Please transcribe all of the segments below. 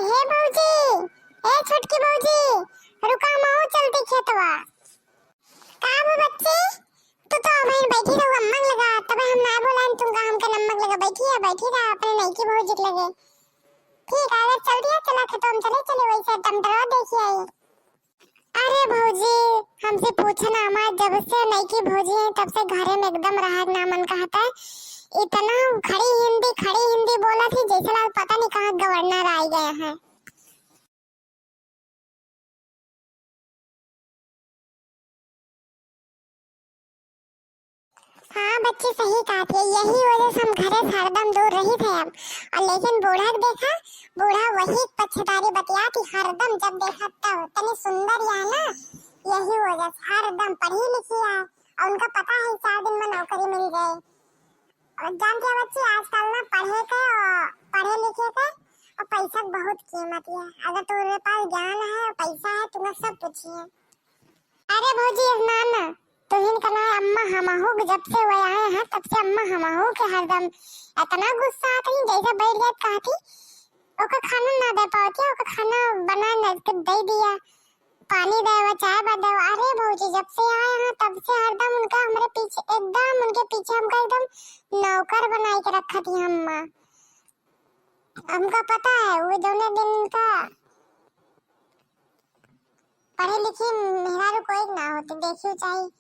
हे भौजी, ए छोटकी भौजी, रुका माओ चलती खेतवा। का वो बच्ची, तू तो वहीं बैठी रहो अम्मक लगा, तबे हम ना बोलान तुम का हमके नमक लगा बैठी रहा अपने नईकी भौजी के लगे। ठीक है चल दिया, चला खेतों में चले वैसे टमटरवा देखी आई। अरे भौजी हमसे पूछना, हमारे जब से नईकी भौजी है तब से घरे में एकदम राहत ना मन कहता है। इतना खड़ी हिंदी बोला थी जैसे लाल पता नहीं कहाँ गवर्नर आ गया है। हाँ बच्ची सही कहा थी, यही वजह से हम घरे हरदम दूर रही थे अब। और लेकिन बूढ़ा देखा, बूढ़ा वही पछतारी बतिया थी हरदम, जब देखा तब तनी सुंदर है ना, यही वजह से हरदम पढ़ी लिखी है और उनका पता है 4 दिन में नौकरी मिल गई। और जानती है बच्ची आजकल ना पढ़े लिखे के और पैसा की बहुत कीमत है। अगर तुम्हारे पास ज्ञान है और पैसा है तुम्हें सब पूछिए। अरे भौजी ना तुहिन का ना अम्मा हमहू जब से वो आए हैं तब से अम्मा हमहू के हरदम इतना गुस्सा आता है जैसे बैठ गया कहती ओका खाना ना दे पाती, ओका खाना बना के दे दिया, पानी दे व चाय बना दे। अरे भौजी जब से आए हैं तब से हरदम उनका हमारे पीछे एकदम उनके पीछे हमका एकदम नौकर बनाई के रखा थी अम्मा। हमका पता है वो दोनों दिन उनका पढ़े लिखे मेहरारू कोई ना होती देखियो चाहिए।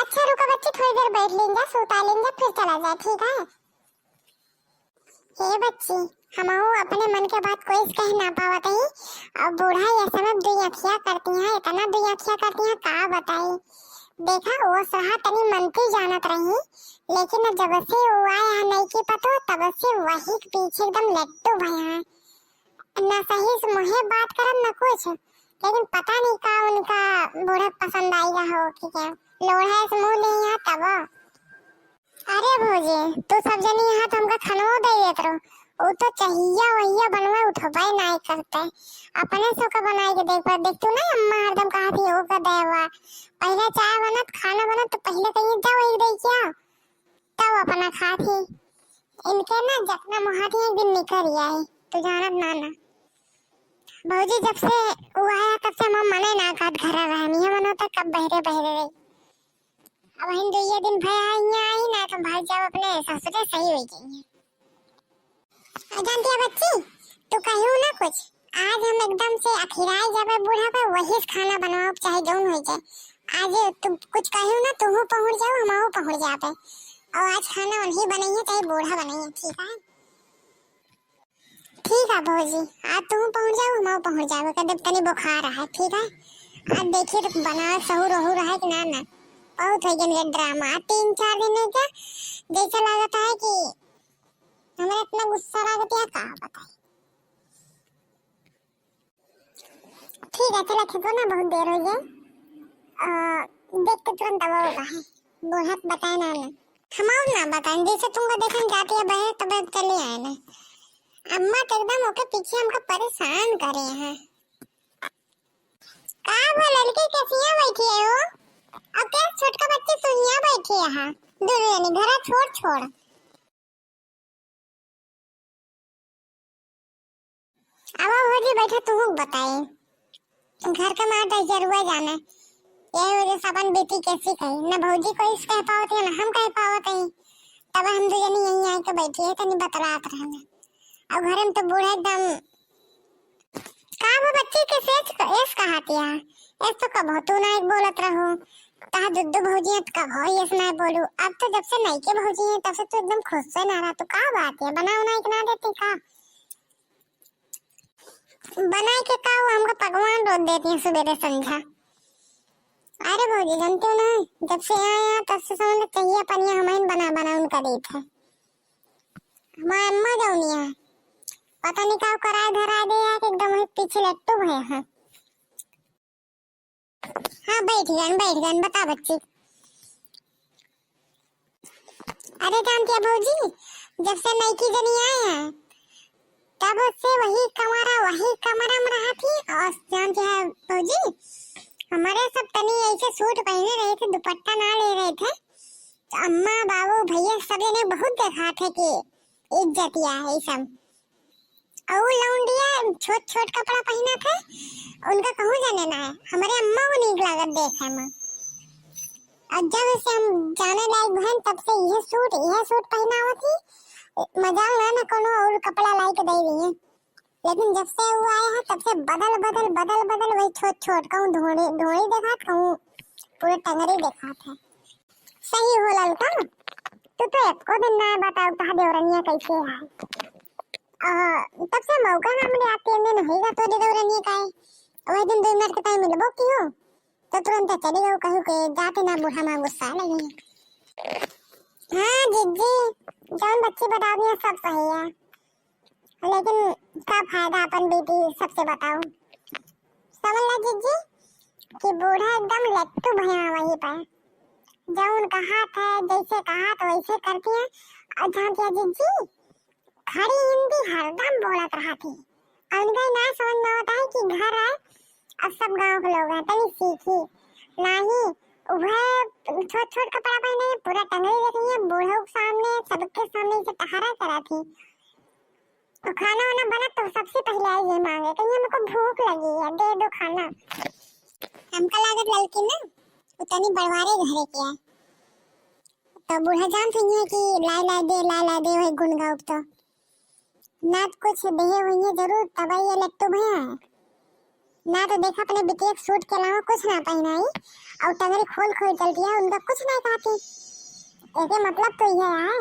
अच्छा रुका बच्ची थोड़ी देर बैठ लेंगे, सुता लेंगे फिर चला जाए, ठीक है। हे बच्ची हमहू अपने मन के बात कोई कह ना पावत है और बूढ़ा ये समय दुई अखिया करती हैं, इतना दुई अखिया करती हैं का बताई। देखा वो सहा तनी मनती जानत रही, लेकिन जब से वो आया है नहीं की पतो तब से वही पीछे एकदम लट्टू भया है ना, सही से मुझे बात करब ना कुछ, लेकिन पता नहीं का उनका बूढ़ा पसंद आएगा हो कि क्या लोढ़ा से मुंह ले यहाँ तब। अरे भौजी तू सब जनी यहाँ तो हमका खाना दे देत रहो, वो तो चाहिए बनवा उठवाई नहीं करते, अपने से का बनाए के देख तू ना अम्मा हरदम कहा थी वो का देवा, पहले चाय बनत खाना बनत तो पहले कहीं जाओ एक दे क्या तब अपना खा थी। इनके ना जतना मुहाती एक दिन निकल आए तू जानत ना भौजी जब से वो आया तब से हम मने ना काट घर रहे नहीं मनो तो कब बहरे रही। अब हिंदू ये दिन भाई यहाँ आई ना तो भाई जब अपने ससुरे सही हो जाएंगे। जानती है बच्ची तू कहियो ना कुछ, आज हम एकदम से अखिराई जब बूढ़ा पे वही खाना बनाओ चाहे जौन हो जाए, आज तुम कुछ कहियो ना तुम पहुंच जाओ हम पहुंच जाते और आज खाना वही बनाइए चाहे बूढ़ा बनाइए, ठीक है। ठीक है भौजी आज तुम पहुंच जाओ हम पहुंच जाओ, कदम तनी बुखार है, ठीक है। आज देखिए तो बना सहूर है कि ना बहुत हो गया ड्रामा 3-4 दिन में क्या जैसा लगता है कि हमें इतना गुस्सा लगता है कहाँ बताए। ठीक है चला खेतो ना बहुत देर हो गया, देख के तुरंत दवा होगा है बूढ़ा बताए ना हम ना बताएं जैसे तुमको देखन जाती है बहर तब चले आए ना, अम्मा तो एकदम ओके पीछे हमको परेशान करे हैं। का वो लड़की कैसी है बैठी है वो, अब क्या छोटका बच्चे सुनिया बैठी है हां दूर यानी घर छोड़ अब भौजी बैठा तू बताए घर का माता जरूर जाना ये वजह सबन बेटी कैसी कही ना भौजी को इस कह पावत है ना हम कह पावत है, तब हम दो जनी यहीं आके बैठी है तनी बतलात रहना। अब घर में तो बूढ़ा एकदम का वो बच्ची के सेज एस कहती है एस तो कब तू ना एक बोलत रहो कहा दुद्दू भौजी है कब हो ये ना बोलू, अब तो जब से नहीं के भौजी है तब से तो एकदम खुश से ना रहा, तो का बात है बनाओ ना इतना देती का बनाए के का वो हमको भगवान रोज देती है सुबह संध्या। अरे भौजी जानते हो ना जब से आया तब से समझ चाहिए पनिया हमें बना उनका देत है हमारी अम्मा जाऊनी है पता नहीं क्या कराए धरा दे यार एकदम पीछे लट्टू भया है। हाँ बैठ गए बता बच्ची। अरे जानती है भौजी जब से नई की जनी आए हैं तब से वही कमरा में रहा थी, और जानती है भौजी हमारे सब तनी ऐसे सूट पहने रहे थे दुपट्टा ना ले रहे थे तो अम्मा बाबू भैया सब ने बहुत देखा थे कि इज्जतिया है सब और लौंडिया छोट छोट कपड़ा पहना था, उनका कहूँ जाने ना है, हमारे अम्मा को नहीं लागत देखे में। और जब से हम जाने लायक बहन तब से यह सूट पहना हुआ थी, मजाल ना कोनो और कपड़ा लाई के दे रही है। लेकिन जब से वो आया है तब से बदल वही छोट छोट कहूँ धोड़ी देखा कहूँ पूरे टंगरी देखा था। सही हो ललका, तू तो एको दिन ना बताओ कहा देवरनिया कैसे है। तब से मौका ना मिले आती है नहीं का तो देवरनिया का है। वही दिन 2 मिनट के टाइम मिलबो क्यों तो तुरंत चली गई कहूँ के जाते ना बूढ़ा माँ गुस्सा लगी। हाँ जिज्जी जौन बच्ची बता दी सब सही है, लेकिन क्या फायदा अपन बेटी सबसे बताओ। समझ ला जिज्जी कि बूढ़ा एकदम लट्टू भया वही पर जौन कहा था जैसे कहा तो वैसे करती है। और जानती है जिज्जी खड़ी हिंदी हरदम बोलत रहा थी, और उनका ना समझ में होता है कि घर है अब सब गांव के लोग हैं तभी सीखी नहीं। वह छोट छोट कपड़ा पहने पूरा टंगड़ी रखी है, बूढ़ों के सामने सबके सामने से टहरा करा थी। तो खाना वाना बना तो सबसे पहले आई ये मांगे कहीं हमको भूख लगी है दे दो खाना। हमका लागत लड़की ना उतनी बड़वारे घरे किया तो बूढ़ा जान सुनी है कि ला दे वही गुण गाँव तो ना तो कुछ देहे हुई है जरूर तब ये लट्टू भैया है ना। तो देखा अपने बिटिया सूट के अलावा कुछ ना पहना ही और टंगरी खोल चलती है, उनका कुछ नहीं कहती। एक मतलब तो ये है।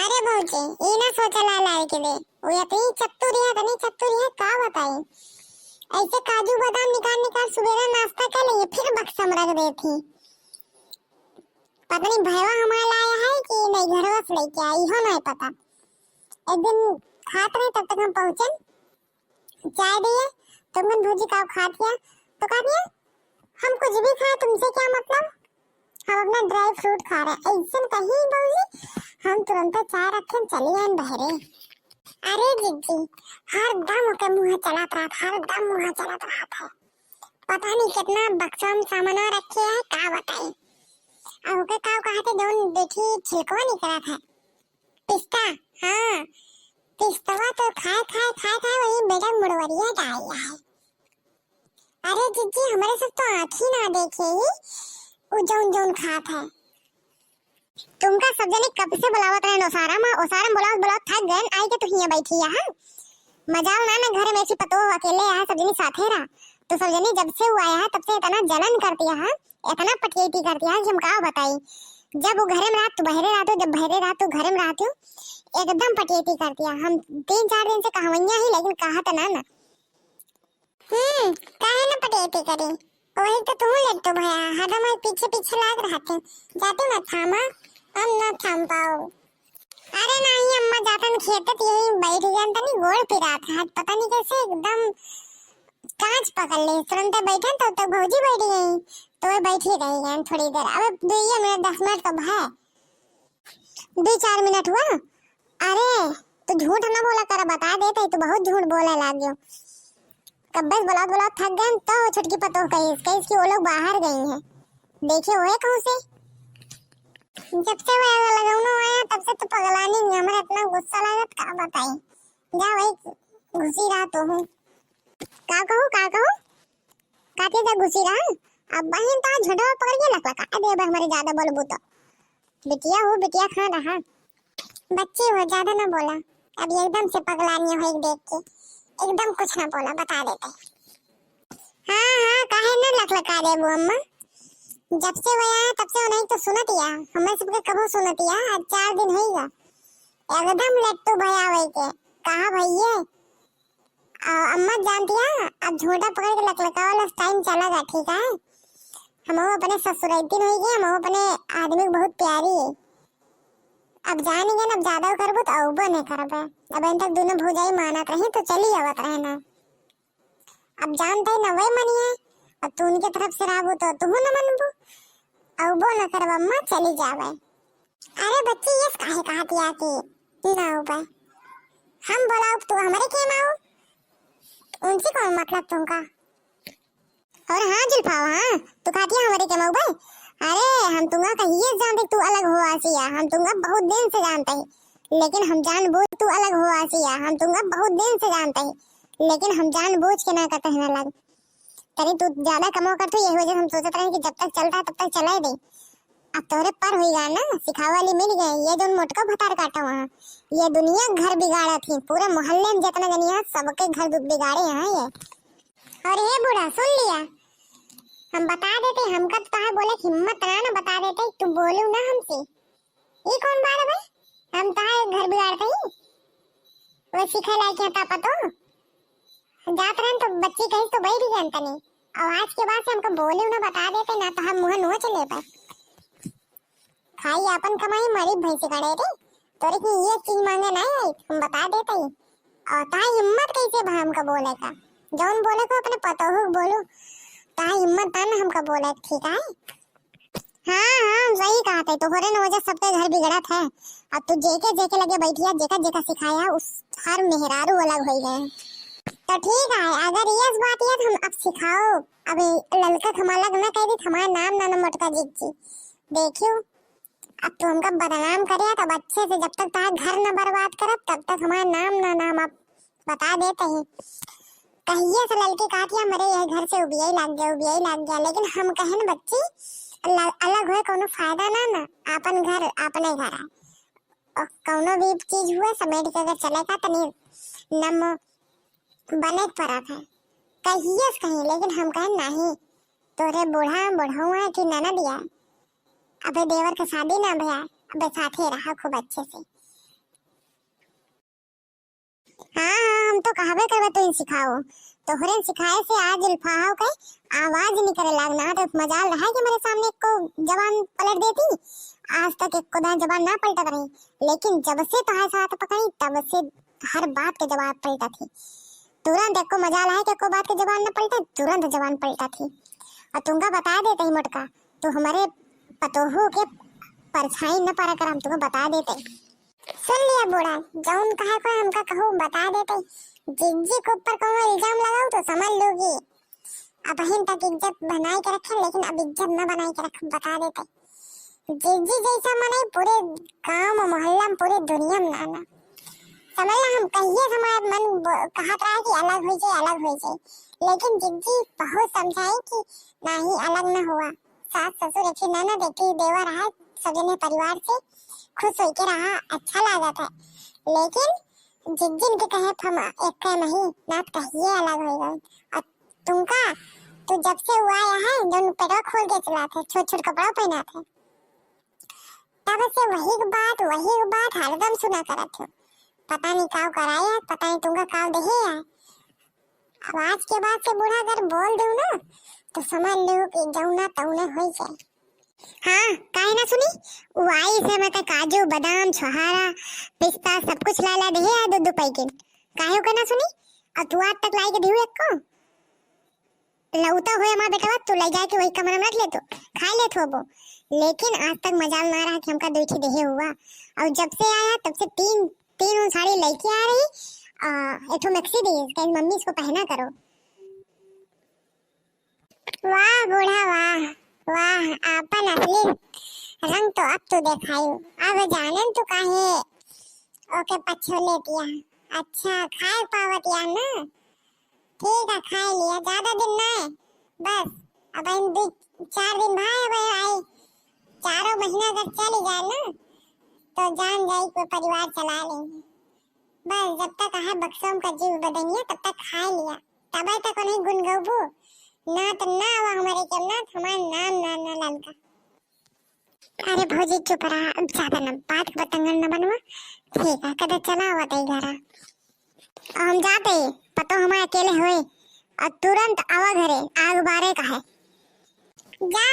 अरे बहुचे ये ना सोचा ला के दे वो इतनी चतुर है का बताई। ऐसे काजू बादाम निकाल सुबह नाश्ता कर लिए फिर बक्सा में रख देती। पता नहीं भैया हमारा लाया है कि नहीं घर से लेके आई हो नहीं पता। एक दिन खाते रहे तब तक हम पहुंचे चाय दिए तुमने भूजी का खा दिया तो कहा दिया हम कुछ भी खाए तुमसे क्या मतलब, हम अपना ड्राई फ्रूट खा रहे ऐसे कहीं बाबूजी। हम तुरंत चाय रखे चली गए बहरे। अरे जिज्जी हर दम के मुंह चलाता रहा था पता नहीं कितना बक्सा में सामान रखे है का बताई। अब के काव कहते जौन देखी छिलकवा नहीं करा था पिस्ता। हाँ पिस्तवा तो खाए वही बेटा मुड़वरिया डालिया है। अरे जिज्जी हमारे सब तो आँख ही ना देखे ही वो जौन खात है। तुमका सब जने कब से बुलावत रहे ओसारम बुलावत थक गए आई के तू हिया बैठी है। मजाल ना घर में ऐसी पतो अकेले है सब जने साथे रहा तो सब जने जब से वो आया है तब से इतना जलन करती है इतना पटियती करती है कि हम का बताई। जब वो घरे में रात तो बहरे रात जब बहरे रात तो घरे में रात एकदम पटियती करती है। हम 3-4 दिन से कहावैया ही लेकिन कहा तो ना काहे ना पटियती करी वही तो तुम लट्टू भैया हरदम पीछे लाग रहा थे जाते मत थामा हम ना थाम पाओ। अरे नहीं अम्मा जातन खेतत यही बैठ गया तनी गोड़ पिरा था पता नहीं कैसे एकदम कांच पकड़ ले तुरंत बैठे तो भौजी बैठ गई तो वो बैठी रही है थोड़ी देर। अब 10 मिनट तो है 2-4 मिनट हुआ। अरे तू झूठ ना बोला कर बता देते तू बहुत झूठ बोले लग गयो। कब्बस बोला थक गए तो छुटकी पतो कही इसकी वो लोग बाहर गई हैं देखे हुए कहूँ से। जब से वो लगाउनो आया तब से तो पगलानी हमारा इतना गुस्सा लागत का बताई। जा वही घुसी रहा तो हूँ का कहूँ काटे जा घुसी रहा। अब बहन तो झटवा पकड़ के लकला का दे हमारे ज्यादा बोलबू तो बिटिया खा रहा बच्ची हो ज्यादा ना बोला। अब एकदम से पगलानी हो देख के एकदम कुछ ना बोला बता देते। हाँ काहे ना लकलका दे वो अम्मा जब से वो आया तब से वो नहीं तो सुनतिया हमें सबके कबो सुनतिया आज 4 दिन होइगा एकदम लट्टू भया वही के कहा भैया अम्मा जानती है अब झोटा पकड़ के लकलका वाला टाइम चला ठीक है। हम अपने ससुरैती नहीं गए हम अपने आदमी को बहुत प्यारी है। अब जानेंगे ना अब ज्यादा करबो तो औबो नहीं करबे। अब इन तक दोनों भौजाई मानत रहे तो चली आवत रहे ना। अब जानते ना वही मनी है अब तू उनके तरफ से राबू तो तू ना मनबू औबो ना करब अम्मा चली जावे। अरे बच्ची ये काहे कहती है कि ना औबे हम बोला तू हमारे के माओ उनसे कौन मतलब तुमका। और हाँ जुल्फाओ हाँ तू कहती है हमारे के माओ भाई। अरे हम तुमका कहिए जानते तू अलग हो आसिया हम तुमका बहुत दिन से जानते हैं लेकिन हम जानबूझ तू अलग हो आसिया, हम तुमको बहुत दिन से जानते हैं, लेकिन हम जानबूझ के ना करते हैं अलग। तरी तू ज्यादा कमो कर, तो ये वजह हम सोचते रहे कि जब तक चलता है तब तक चला ही दे। अब तोरे पर होगा ना, सिखावे वाली मिल गई। ये जो मोटका भतार काटा वहाँ, ये दुनिया घर बिगाड़ा थी, पूरे मोहल्ले में जितना दुनिया सबके घर बिगाड़े हैं ये। और ये बूढ़ा सुन लिया, हम बता देते, हमका तो कहा बोले हिम्मत ना बता देते, तू बोलू ना हमसे। ये कौन बात है भाई, हम तो घर बिगाड़ते ही वो सीखे लायक है पापा। तो जात रहन तो बच्ची कहीं तो भाई भी जानता नहीं, और आज के बाद से हमको बोलू ना बता देते ना, तो हम मुँह नो चले पाए। खाई अपन कमाई मरी भैंसे काटे रे, तोरे की ये चीज मांगे ना है, हम बता देते ही। और ता हिम्मत कैसे भा हमका बोले का, जौन बोले को अपने पतोहू बोलू, ता हिम्मत था ना हमका बोले, ठीक है। हाँ सही कहा थे, तोहरे न वजह सबके घर बिगड़त है। अब तू जेके जेके लगे बैठिया, जेका जेका सिखाया उस हर मेहरारू अलग हो गए। तो ठीक है, अगर ये बात है हम अब सिखाओ, अब ललका हम अलग ना कह दी, हमारा नाम ना मोटका जी देखियो। अब तो हमका बदनाम करे तब अच्छे से, जब तक तार घर न बर्बाद करब तब तक हमारा नाम आप बता देते हैं। कहिए से लड़के काटिया मरे यह घर से उबियाई लाग गया, लेकिन हम कहे न बच्ची अलग हुए कोनो फायदा ना, अपन घर अपने घर है, और कोनो भी चीज हुए समेट के अगर चलेगा तनी नम बने पड़ा था कहिए कहीं। लेकिन हम कहे नहीं, तोरे बुढ़ाऊ है कि नाना दिया, अबे देवर का शादी ना भैया, अबे साथे रहा खूब अच्छे से। हाँ हम तो कहबे करबे तू सिखाओ, तोहरे सिखाए से आज उल्फाओ के आवाज निकले लागना, तो मजाल रहा कि मेरे सामने को जवान पलट देती। आज तक एक को जवान ना पलटा रही, लेकिन जब से तुम्हारे साथ पकड़ी तब से हर बात के जवाब पलटा थी। तुरंत एक को मजाल है कि को बात के जवान न पलटे, तुरंत जवान पलटा थी। और तुमका बता देते ही मोटका, तो हमारे पतोहू के परछाई न पारा कर, हम तुमको बता देते। सुन लिया बूढ़ा, जौन कहा को हमका कहूँ बता देते। जिज्जी के ऊपर कोनो इल्जाम लगाओ तो समझ लोगी, अब हम तक इज्जत बनाए के रखे, लेकिन अब इज्जत न बनाए के रख, बता देते। जिज्जी जैसा मने पूरे गांव मोहल्ला में पूरी दुनिया में नाना समझ ला। हम कहिए हमारा मन कहत रहा कि अलग हो जाए, लेकिन जिज्जी बहुत समझाई कि नहीं अलग न हुआ, सास ससुर एक ही ननद एक ही देवर रहा, सजने परिवार से खुश होके रहा, अच्छा लागत है। लेकिन जिज्जी के कहे हम एक नहीं ना कहिए अलग हो गए। और तुमका तो जब से हुआ है जो पेटवा खोल के चलाते, छोट छोट कपड़ा पहना थे, तब से वही बात हरदम सुना करत हो। पता नहीं काव कराया, पता नहीं तुमका काव दहे है। अब आज के बाद से बूढ़ा अगर बोल दूं ना, तो समझ लो कि जौना तौने हो जाए। हाँ काहे ना सुनी, वो आई से मैं काजू बादाम छोहारा पिस्ता सब कुछ ला दे है दो पैकेट, काहे को ना सुनी। और तू आज तक लाई के दियो एक को लौटा होए हमारा बेटा, तू ले जाके वही कमरा में रख ले, तो खा ले थोबो। लेकिन आज तक मजाल ना रहा कि हमका दूठी देहे हुआ। और जब से आया तब से तीन साड़ी लेके आ रही, एक मैक्सी दी, कहीं मम्मी इसको पहना करो। वाह बूढ़ा वाह, आपन असली रंग तो अब तो दिखायो, अब जाने तू काहे ओके पछो लेतिया। अच्छा खाए पावतिया ना, ठीक है खा लिया, ज्यादा दिन ना है बस, अब इन 4 दिन भाई अब आई, 4 महीना अगर चली जाए ना तो जान जाए कोई परिवार चला लेंगे। बस जब तक है बक्सों का जीव बदनिया तब तक खा लिया, तब तक नहीं गुन गौबू ना तो ना हुआ हमारे के ना हमारा नाम ना ललका। अरे भौजी चुप रहा, ज्यादा ना बात बतंगन न बनवा, ठीक है कदे चला हुआ तई घर और हम जाते पतो हमारे अकेले हुए और तुरंत आवा घरे आग बारे का है जा,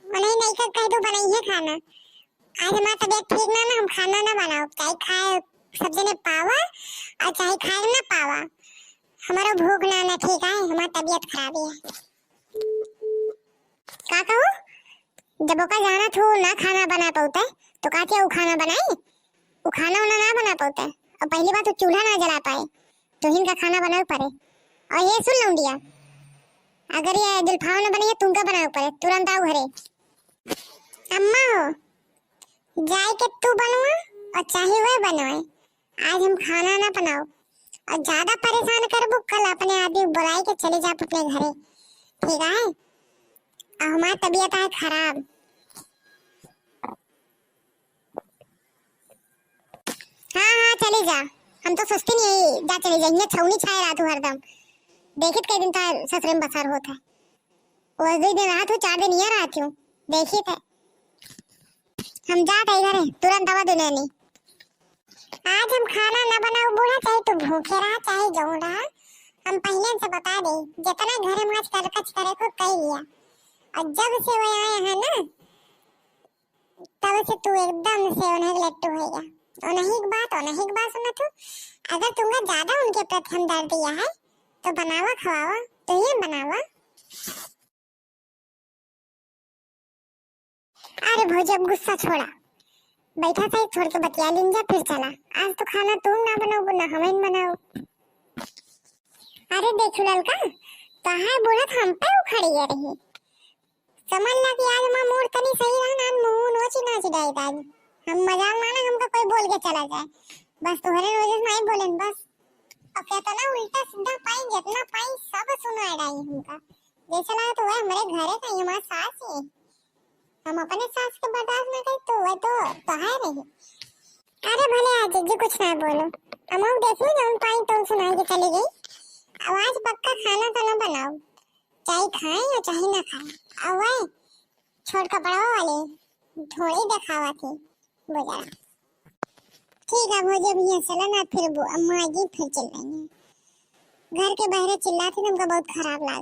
नहीं कह दो बनाई है खाना। आज हमारा तबीयत ठीक ना, हम खाना ना बनाओ, चाहे खाए सब जने पावा और चाहे खाए ना पावा, हमारा भूख ना ठीक है, हमारा तबीयत खराब है। का कहूँ जब ओका जाना थो ना खाना बना पाते तो का क्या वो खाना बनाई, वो खाना ना बना पाते, और पहली बात तो चूल्हा ना जला पाए तो इनका खाना बनाओ पड़े। और ये सुन लूं दिया, अगर ये जुल्फाव ना बने तुमका बनाओ पड़े, तुरंत आओ घरे। अम्मा हो जाए के तू बनवा और चाहे वह बनाए। आज हम खाना ना बनाओ और ज्यादा परेशान करबो, कल अपने आदमी बुलाए के चले जा अपने घरे, ठीक है? और हमारी तबीयत है खराब। हाँ हाँ चले जा, हम तो सोचते नहीं है, जा चले जा, ये छौनी छाए रहा तू हरदम। देखित कई दिन था ससुरे में बसार होता है, वो दिन रात हो 4 दिन ये रात हूँ, देखी थे। हम जाते इधर है, तुरंत दवा देने नहीं। आज हम खाना ना बनाओ बूढ़ा, चाहे तू भूखे रहा चाहे जो रहा, हम पहले से बता दे, जितना घर में आज करकच करे को कह लिया। और जब से वो आए हैं ना, तब से तू एकदम से उन्हें लट्टू हो गया। और नहीं एक बात सुना तू, अगर तुमने ज्यादा उनके प्रति हमदर्द दिया है तो बनावा खवावा, तो ये बनावा। अरे भौजी अब गुस्सा छोड़ा, बैठा था छोड़ के बतिया लिंजा, फिर चला। आज तो खाना तुम ना बनाओ ना हमें बनाओ। अरे देखो ललका, कहाँ बूढ़ा हम पे उखड़ी रही, समझ ला कि आज मां मूड तनी सही रहा ना, मुंह नोची नाची डाई आज। हम मजाक माना हमका कोई बोल के चला जाए, बस तुम्हारे रोज में बोले बस। अब कहता ना उल्टा सीधा पाई, जितना पाई सब सुनाई डाई हमका। जैसे लगा तो वह हमारे घरे का हमारा सास है, हम अपने सास के बर्दाश्त न कर तो वह तो है नहीं। अरे भले आज जी कुछ ना बोलो, हम अब देखो जब पाई तो सुनाई के चली गई। आवाज पक्का खाना तो ना बनाओ, चाहे खाए या चाहे ना खाए। अब वह छोड़ कपड़ा वाले थोड़ी दिखावा थी बोला। ठीक है भौजी अब ये चला ना, फिर अम्मा जी फिर चिल्लाएंगे। घर के बाहर चिल्लाते थे, हमको बहुत खराब लगा।